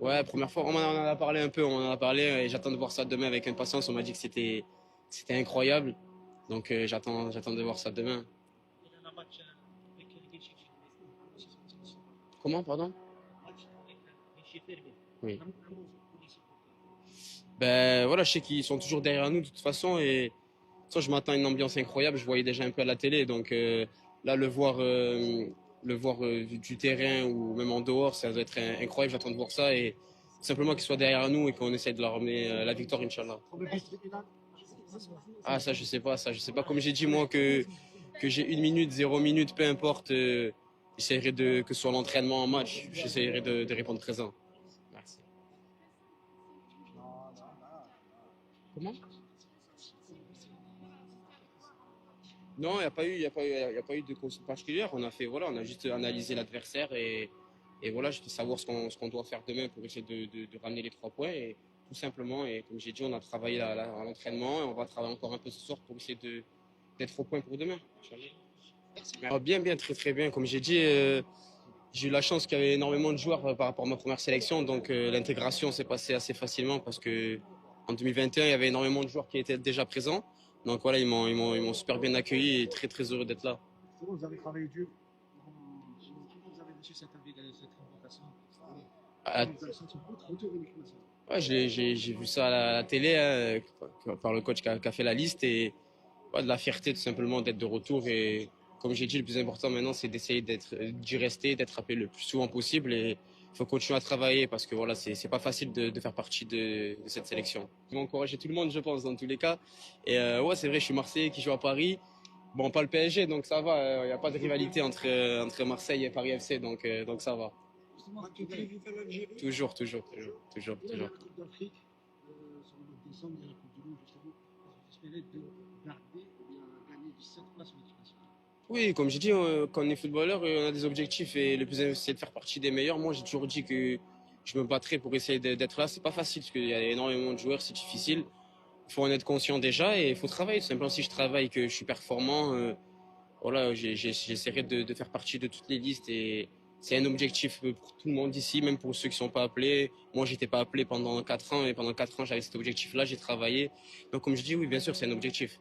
Ouais, première fois, on en a parlé un peu, on en a parlé et j'attends de voir ça demain avec impatience. On m'a dit que c'était incroyable. Donc j'attends de voir ça demain. İnanın maç geçecek şimdi. Comment, pardon? Maç eşitler mi? Oui. Nam polisi Ben voilà, je sais qu'ils sont toujours derrière nous de toute façon et ça, je m'attends à une ambiance incroyable. Je voyais déjà un peu à la télé, donc là le voir du terrain ou même en dehors, ça doit être incroyable. J'attends de voir ça et simplement qu'ils soient derrière nous et qu'on essaie de leur ramener la victoire, Inch'Allah. Ah ça, je sais pas, ça, je sais pas. Comme j'ai dit moi que j'ai une minute, 0 minute, peu importe. J'essaierai de que ce soit l'entraînement en match, j'essaierai de répondre présent. Merci. Comment? Non, il n'y a pas eu, y a pas eu de consigne particulière. On a fait, voilà, on a juste analysé l'adversaire et voilà, juste savoir ce qu'on doit faire demain pour essayer de ramener les 3 points et tout simplement. Et comme j'ai dit, on a travaillé à l'entraînement et on va travailler encore un peu ce soir pour essayer d'être au point pour demain. Inch'Allah. Ah, bien, bien, très, très bien. Comme j'ai dit, j'ai eu la chance qu'il y avait énormément de joueurs par rapport à ma première sélection, donc l'intégration s'est passée assez facilement parce que en 2021, il y avait énormément de joueurs qui étaient déjà présents. Donc voilà, ils m'ont super bien accueilli et très très heureux d'être là. Justement, vous avez travaillé dur. Comment vous avez reçu cette invitation? À Comment vous avez senti votre retour en équipe nationale? Ouais, j'ai vu ça à la télé par le coach qui a fait la liste et ouais, de la fierté tout simplement d'être de retour et comme j'ai dit, le plus important maintenant c'est d'essayer d'y rester, d'être appelé le plus souvent possible et il faut continuer à travailler parce que voilà, c'est pas facile de faire partie de cette sélection. Je vais encourager tout le monde, je pense, dans tous les cas. Et ouais, c'est vrai, je suis Marseillais qui joue à Paris. Bon, pas le PSG, donc ça va. Il n'y a pas de rivalité entre Marseille et Paris FC, donc ça va. Justement, tu visites l'Algérie. Toujours, toujours, toujours, toujours, Il y a toujours. la Coupe d'Afrique. Sur le mois de décembre, il y a la Coupe du Monde, justement. Vous espérez de garder ou bien gagner 17 places en équipe nationale. Oui, comme j'ai dit, quand on est footballeur, on a des objectifs et le plus important, c'est de faire partie des meilleurs. Moi, j'ai toujours dit que je me battrais pour essayer d'être là. C'est pas facile parce qu'il y a énormément de joueurs, c'est difficile. Il faut en être conscient déjà et il faut travailler. Tout simplement, si je travaille, que je suis performant, voilà, j'essaierai de faire partie de toutes les listes et c'est un objectif pour tout le monde ici, même pour ceux qui sont pas appelés. Moi, j'étais pas appelé pendant 4 ans et pendant 4 ans, j'avais cet objectif-là, j'ai travaillé. Donc, comme je dis, oui, bien sûr, c'est un objectif.